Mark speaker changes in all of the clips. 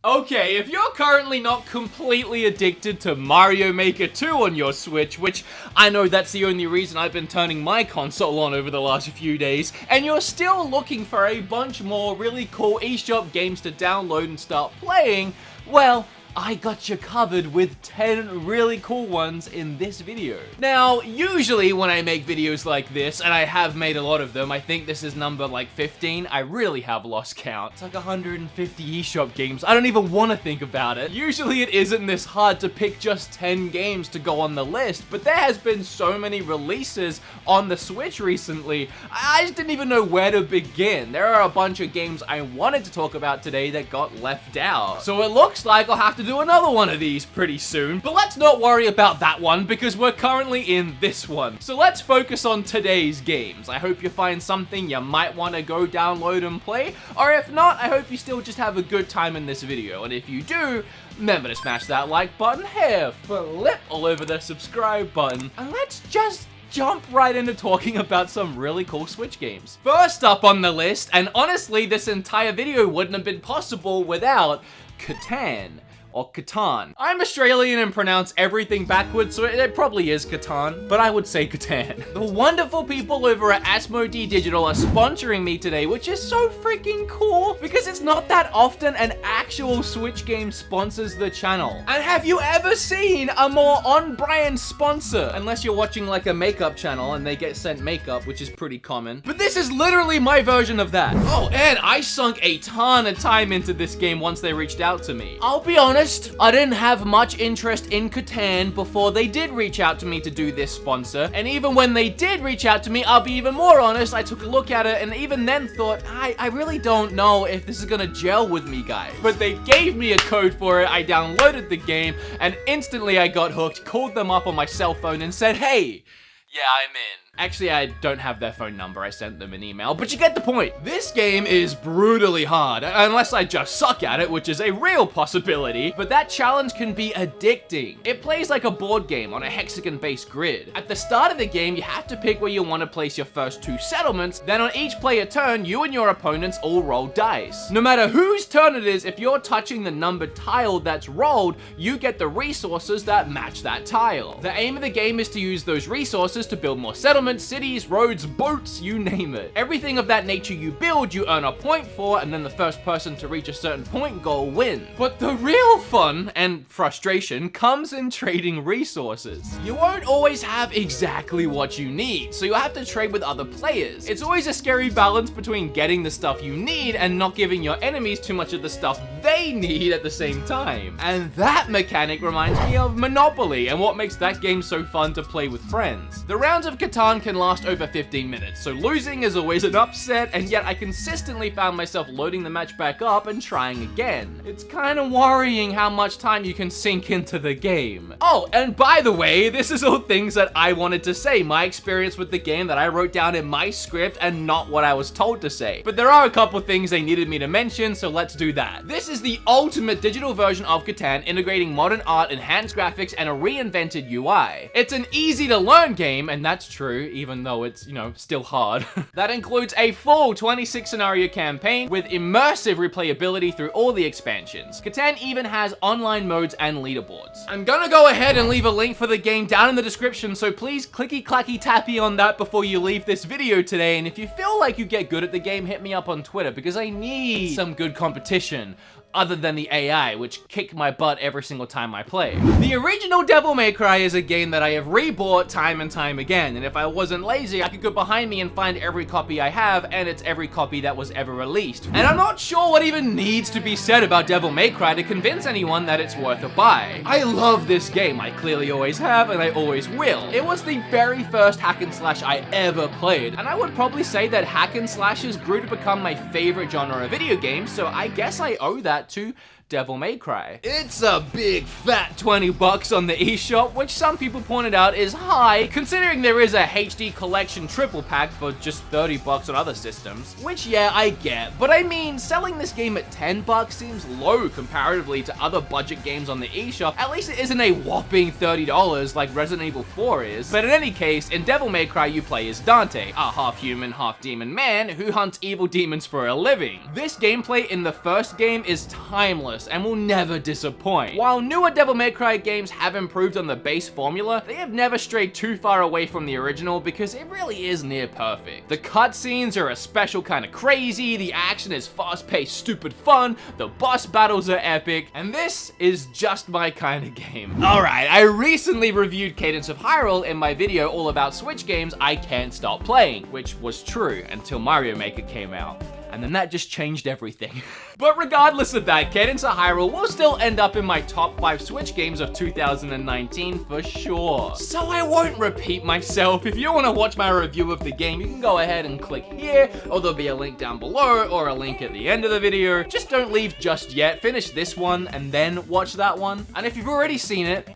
Speaker 1: Okay, if you're currently not completely addicted to Mario Maker 2 on your Switch, which I know that's the only reason I've been turning my console on over the last few days, and you're still looking for a bunch more really cool eShop games to download and start playing, well, I got you covered with 10 really cool ones in this video. Now, usually when I make videos like this, and I have made a lot of them, I think this is number like 15, I really have lost count. It's like 150 eShop games. I don't even want to think about it. Usually it isn't this hard to pick just 10 games to go on the list, but there has been so many releases on the Switch recently, I just didn't even know where to begin. There are a bunch of games I wanted to talk about today that got left out. So it looks like I'll have to do another one of these pretty soon, but let's not worry about that one because we're currently in this one. So let's focus on today's games. I hope you find something you might want to go download and play, or if not, I hope you still just have a good time in this video, and if you do, remember to smash that like button here, flip all over the subscribe button, and let's just jump right into talking about some really cool Switch games. First up on the list, and honestly this entire video wouldn't have been possible without Catan. Or Catan. I'm Australian and pronounce everything backwards, so it probably is Catan, but I would say Catan. The wonderful people over at Asmodee Digital are sponsoring me today, which is so freaking cool, because it's not that often an actual Switch game sponsors the channel. And have you ever seen a more on-brand sponsor? Unless you're watching like a makeup channel and they get sent makeup, which is pretty common. But this is literally my version of that. Oh, and I sunk a ton of time into this game once they reached out to me. I'll be honest, I didn't have much interest in Catan before they did reach out to me to do this sponsor, and even when they did reach out to me, I'll be even more honest, I took a look at it and even then thought, I really don't know if this is gonna gel with me, guys. But they gave me a code for it, I downloaded the game, and instantly I got hooked, called them up on my cell phone and said, hey, yeah, I'm in. Actually, I don't have their phone number. I sent them an email, but you get the point. This game is brutally hard, unless I just suck at it, which is a real possibility, but that challenge can be addicting. It plays like a board game on a hexagon-based grid. At the start of the game, you have to pick where you want to place your first 2 settlements, then on each player turn, you and your opponents all roll dice. No matter whose turn it is, if you're touching the numbered tile that's rolled, you get the resources that match that tile. The aim of the game is to use those resources to build more settlements, cities, roads, boats, you name it. Everything of that nature you build, you earn a point for, and then the first person to reach a certain point goal wins. But the real fun and frustration comes in trading resources. You won't always have exactly what you need, so you'll have to trade with other players. It's always a scary balance between getting the stuff you need and not giving your enemies too much of the stuff they need at the same time. And that mechanic reminds me of Monopoly and what makes that game so fun to play with friends. The rounds of Catan can last over 15 minutes, so losing is always an upset, and yet I consistently found myself loading the match back up and trying again. It's kind of worrying how much time you can sink into the game. Oh, and by the way, this is all things that I wanted to say, my experience with the game that I wrote down in my script and not what I was told to say. But there are a couple things they needed me to mention, so let's do that. This is the ultimate digital version of Catan, integrating modern art, enhanced graphics, and a reinvented UI. It's an easy to learn game, and that's true, even though it's, you know, still hard. That includes a full 26 scenario campaign with immersive replayability through all the expansions. Catan even has online modes and leaderboards. I'm gonna go ahead and leave a link for the game down in the description, so please clicky clacky tappy on that before you leave this video today, and if you feel like you get good at the game, hit me up on Twitter because I need some good competition. Other than the AI, which kick my butt every single time I play. The original Devil May Cry is a game that I have rebought time and time again, and if I wasn't lazy, I could go behind me and find every copy I have, and it's every copy that was ever released. And I'm not sure what even needs to be said about Devil May Cry to convince anyone that it's worth a buy. I love this game, I clearly always have, and I always will. It was the very first hack and slash I ever played, and I would probably say that hack and slashes grew to become my favorite genre of video games, so I guess I owe that to Devil May Cry. It's a big fat 20 bucks on the eShop, which some people pointed out is high, considering there is a HD collection triple pack for just 30 bucks on other systems. Which, yeah, I get, but I mean, selling this game at 10 bucks seems low comparatively to other budget games on the eShop. At least it isn't a whopping $30 like Resident Evil 4 is. But in any case, in Devil May Cry you play as Dante, a half-human, half-demon man who hunts evil demons for a living. This gameplay in the first game is timeless, timeless and will never disappoint. While newer Devil May Cry games have improved on the base formula, they have never strayed too far away from the original because it really is near perfect. The cutscenes are a special kind of crazy, the action is fast-paced, stupid fun, the boss battles are epic, and this is just my kind of game. Alright, I recently reviewed Cadence of Hyrule in my video all about Switch games I can't stop playing, which was true until Mario Maker came out. And then that just changed everything. But regardless of that, Cadence of Hyrule will still end up in my top 5 Switch games of 2019 for sure. So I won't repeat myself. If you want to watch my review of the game, you can go ahead and click here, or there'll be a link down below, or a link at the end of the video. Just don't leave just yet. Finish this one, and then watch that one. And if you've already seen it,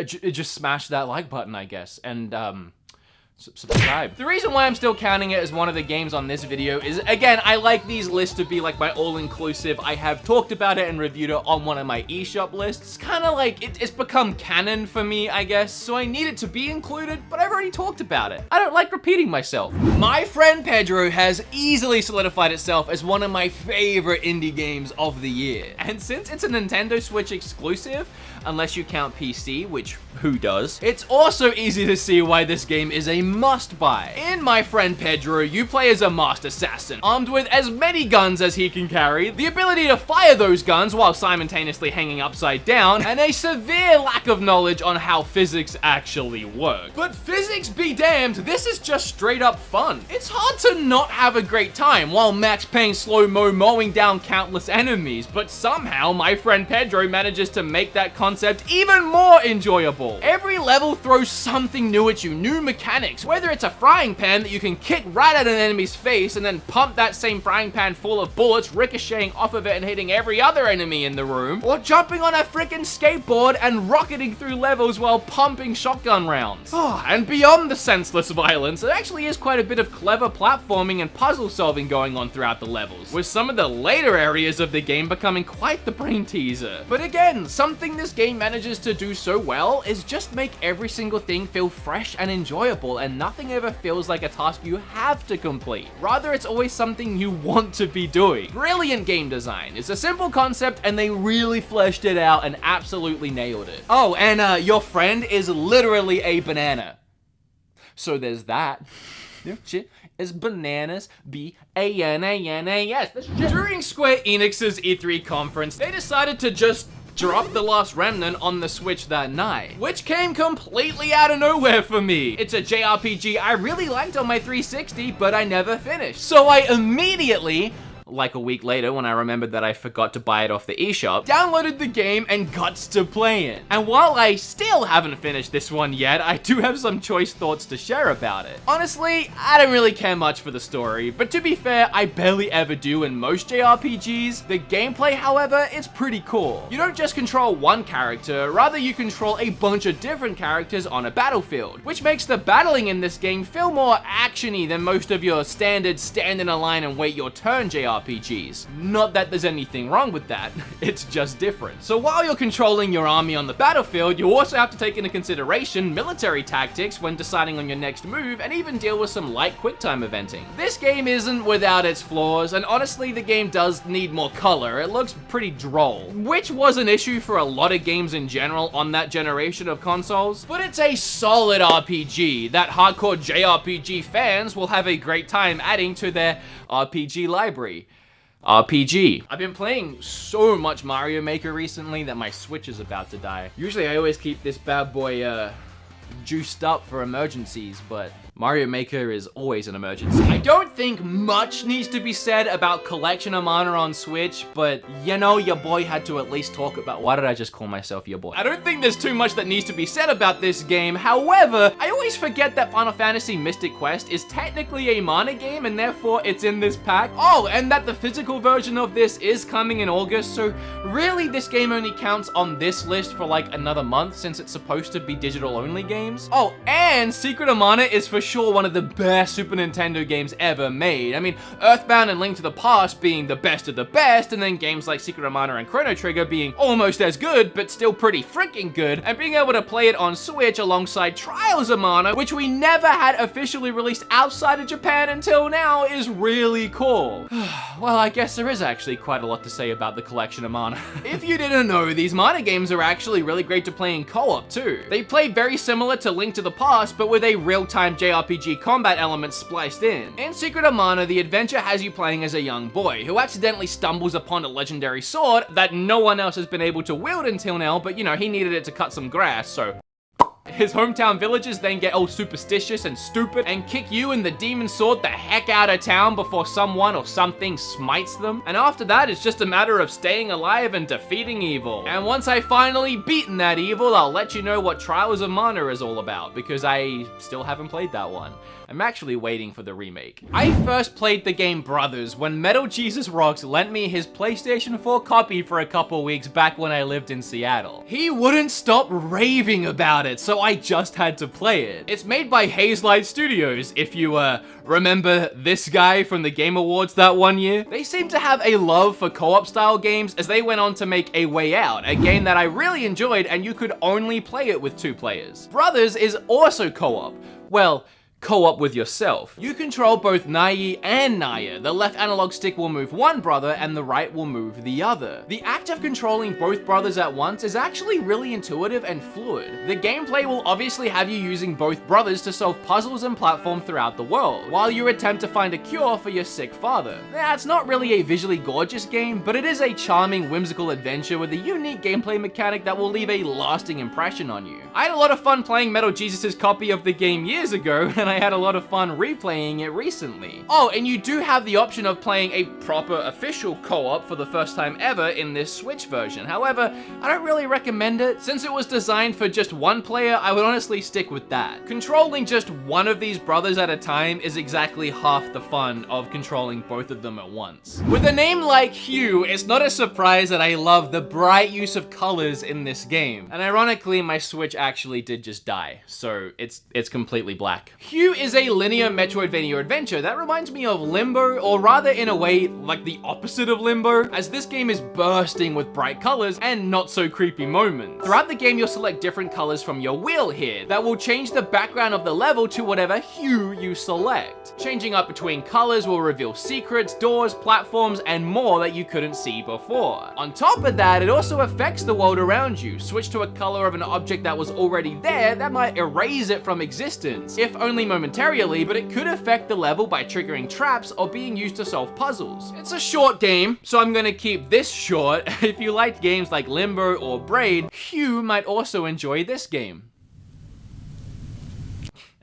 Speaker 1: just smash that like button, I guess. And, subscribe. The reason why I'm still counting it as one of the games on this video is, again, I like these lists to be like my all-inclusive. I have talked about it and reviewed it on one of my eShop lists. It's kind of like, it's become canon for me, I guess, so I need it to be included, but I've already talked about it. I don't like repeating myself. My Friend Pedro has easily solidified itself as one of my favorite indie games of the year. And since it's a Nintendo Switch exclusive, unless you count PC, which who does, it's also easy to see why this game is a must-buy. In My Friend Pedro, you play as a masked assassin, armed with as many guns as he can carry, the ability to fire those guns while simultaneously hanging upside down, and a severe lack of knowledge on how physics actually work. But physics be damned, this is just straight up fun. It's hard to not have a great time while Max Payne slow-mo mowing down countless enemies, but somehow My Friend Pedro manages to make that concept even more enjoyable. Every level throws something new at you, new mechanics, whether it's a frying pan that you can kick right at an enemy's face and then pump that same frying pan full of bullets, ricocheting off of it and hitting every other enemy in the room, or jumping on a freaking skateboard and rocketing through levels while pumping shotgun rounds. And beyond the senseless violence, there actually is quite a bit of clever platforming and puzzle solving going on throughout the levels, with some of the later areas of the game becoming quite the brain teaser. But again, something this game manages to do so well is just make every single thing feel fresh and enjoyable, and nothing ever feels like a task you have to complete. Rather, it's always something you want to be doing. Brilliant game design. It's a simple concept and they really fleshed it out and absolutely nailed it. Oh, and your friend is literally a banana. So there's that. Shit is bananas, B-A-N-A-N-A-S. During Square Enix's E3 conference, they decided to just drop The Last Remnant on the Switch that night, which came completely out of nowhere for me. It's a JRPG I really liked on my 360, but I never finished. So I immediately, like a week later when I remembered that I forgot to buy it off the eShop, downloaded the game and got to play it. And while I still haven't finished this one yet, I do have some choice thoughts to share about it. Honestly, I don't really care much for the story, but to be fair, I barely ever do in most JRPGs. The gameplay, however, is pretty cool. You don't just control one character, rather you control a bunch of different characters on a battlefield, which makes the battling in this game feel more action-y than most of your standard stand in a line and wait your turn JRPGs. Not that there's anything wrong with that, it's just different. So while you're controlling your army on the battlefield, you also have to take into consideration military tactics when deciding on your next move, and even deal with some light QuickTime eventing. This game isn't without its flaws, and honestly the game does need more color. It looks pretty droll, which was an issue for a lot of games in general on that generation of consoles, but it's a solid RPG that hardcore JRPG fans will have a great time adding to their RPG library. RPG. I've been playing so much Mario Maker recently that my Switch is about to die. Usually I always keep this bad boy juiced up for emergencies, but Mario Maker is always an emergency. I don't think much needs to be said about Collection of Mana on Switch, but you know, your boy had to at least talk about— why did I just call myself your boy? I don't think there's too much that needs to be said about this game. However, I always forget that Final Fantasy Mystic Quest is technically a Mana game, and therefore it's in this pack. Oh, and that the physical version of this is coming in August, so really this game only counts on this list for like another month since it's supposed to be digital only games. Oh, and Secret of Mana is for sure one of the best Super Nintendo games ever made. I mean, Earthbound and Link to the Past being the best of the best, and then games like Secret of Mana and Chrono Trigger being almost as good, but still pretty freaking good, and being able to play it on Switch alongside Trials of Mana, which we never had officially released outside of Japan until now, is really cool. Well, I guess there is actually quite a lot to say about the collection of Mana. If you didn't know, these Mana games are actually really great to play in co-op too. They play very similar to Link to the Past, but with a real-time JRPG combat element spliced in. In Secret of Mana, the adventure has you playing as a young boy who accidentally stumbles upon a legendary sword that no one else has been able to wield until now, but you know, he needed it to cut some grass, so his hometown villagers then get all superstitious and stupid and kick you and the demon sword the heck out of town before someone or something smites them. And after that, it's just a matter of staying alive and defeating evil. And once I finally beaten that evil, I'll let you know what Trials of Mana is all about, because I still haven't played that one. I'm actually waiting for the remake. I first played the game Brothers when Metal Jesus Rocks lent me his PlayStation 4 copy for a couple weeks back when I lived in Seattle. He wouldn't stop raving about it, so I just had to play it. It's made by Hazelight Studios, if you remember this guy from the Game Awards that one year. They seem to have a love for co-op style games, as they went on to make A Way Out, a game that I really enjoyed, and you could only play it with 2 players. Brothers is also co-op. Well, co-op with yourself. You control both Nai and Naya. The left analog stick will move one brother and the right will move the other. The act of controlling both brothers at once is actually really intuitive and fluid. The gameplay will obviously have you using both brothers to solve puzzles and platform throughout the world, while you attempt to find a cure for your sick father. Now, it's not really a visually gorgeous game, but it is a charming, whimsical adventure with a unique gameplay mechanic that will leave a lasting impression on you. I had a lot of fun playing Metal Jesus' copy of the game years ago, and I had a lot of fun replaying it recently. Oh, and you do have the option of playing a proper official co-op for the first time ever in this Switch version. However, I don't really recommend it. Since it was designed for just one player, I would honestly stick with that. Controlling just one of these brothers at a time is exactly half the fun of controlling both of them at once. With a name like Hugh, it's not a surprise that I love the bright use of colors in this game. And ironically, my Switch actually did just die, so it's completely black. Hugh is a linear Metroidvania adventure that reminds me of Limbo, or rather in a way like the opposite of Limbo, as this game is bursting with bright colors and not so creepy moments. Throughout the game, you'll select different colors from your wheel here that will change the background of the level to whatever hue you select. Changing up between colors will reveal secrets, doors, platforms, and more that you couldn't see before. On top of that, it also affects the world around you. Switch to a color of an object that was already there that might erase it from existence, if only momentarily, but it could affect the level by triggering traps or being used to solve puzzles. It's a short game, so I'm gonna keep this short. If you liked games like Limbo or Braid, Hugh might also enjoy this game.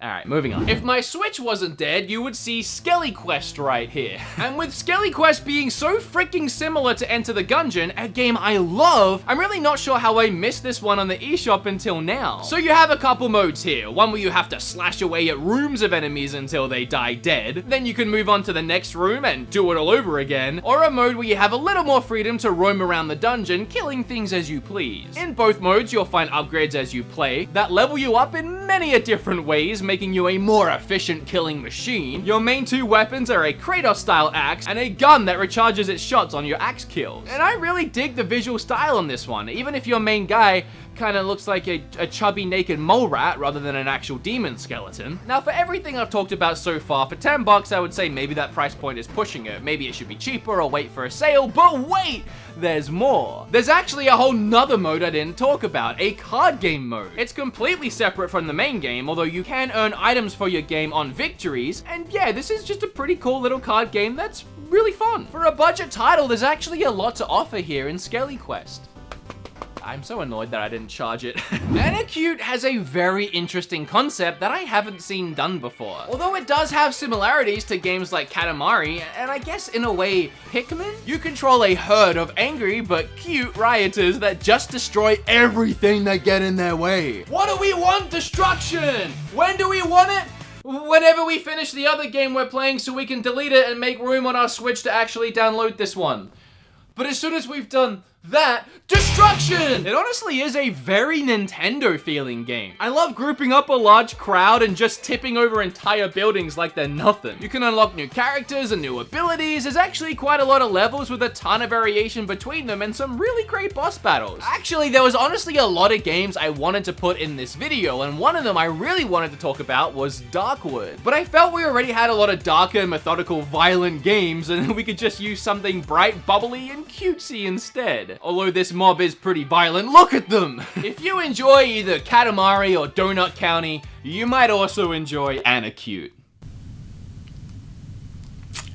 Speaker 1: Alright, moving on. If my Switch wasn't dead, you would see Skelly Quest right here. And with Skelly Quest being so freaking similar to Enter the Gungeon, a game I love, I'm really not sure how I missed this one on the eShop until now. So you have a couple modes here. One where you have to slash away at rooms of enemies until they die dead. Then you can move on to the next room and do it all over again. Or a mode where you have a little more freedom to roam around the dungeon, killing things as you please. In both modes, you'll find upgrades as you play that level you up in many a different ways, making you a more efficient killing machine. Your main 2 weapons are a Kratos-style axe and a gun that recharges its shots on your axe kills. And I really dig the visual style on this one, even if your main guy kind of looks like a chubby naked mole rat rather than an actual demon skeleton. Now, for everything I've talked about so far, for 10 bucks, I would say maybe that price point is pushing it. Maybe it should be cheaper or wait for a sale, but wait! There's more. There's actually a whole nother mode I didn't talk about, a card game mode. It's completely separate from the main game, although you can earn items for your game on victories, and yeah, this is just a pretty cool little card game that's really fun. For a budget title, there's actually a lot to offer here in Skelly Quest. I'm so annoyed that I didn't charge it. Anacute has a very interesting concept that I haven't seen done before. Although it does have similarities to games like Katamari, and I guess in a way, Pikmin? You control a herd of angry but cute rioters that just destroy everything that get in their way. What do we want? Destruction! When do we want it? Whenever we finish the other game we're playing so we can delete it and make room on our Switch to actually download this one. But as soon as we've done that destruction! It honestly is a very Nintendo feeling game. I love grouping up a large crowd and just tipping over entire buildings like they're nothing. You can unlock new characters and new abilities. There's actually quite a lot of levels with a ton of variation between them and some really great boss battles. Actually, there was honestly a lot of games I wanted to put in this video, and one of them I really wanted to talk about was Darkwood. But I felt we already had a lot of darker, methodical, violent games, and we could just use something bright, bubbly, and cutesy instead. Although this mob is pretty violent, look at them! If you enjoy either Katamari or Donut County, you might also enjoy Anacute.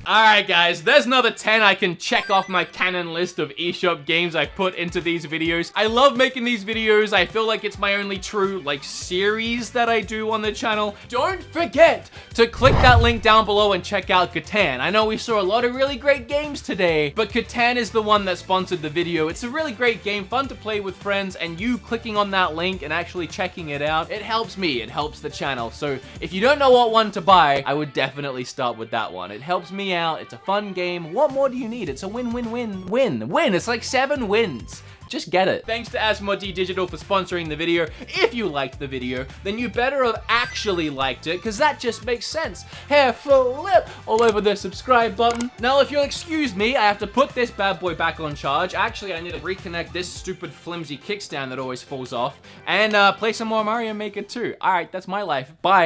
Speaker 1: Alright guys, there's another 10 I can check off my canon list of eShop games I put into these videos. I love making these videos. I feel like it's my only true, series that I do on the channel. Don't forget to click that link down below and check out Catan. I know we saw a lot of really great games today, but Catan is the one that sponsored the video. It's a really great game, fun to play with friends, and you clicking on that link and actually checking it out, it helps me, it helps the channel. So if you don't know what one to buy, I would definitely start with that one. It helps me out. It's a fun game. What more do you need? It's a win-win-win-win. It's like 7 wins. Just get it. Thanks to Asmodee Digital for sponsoring the video. If you liked the video, then you better have actually liked it, because that just makes sense. Hair flip all over the subscribe button. Now, if you'll excuse me, I have to put this bad boy back on charge. Actually, I need to reconnect this stupid flimsy kickstand that always falls off, and play some more Mario Maker 2. Alright, that's my life. Bye.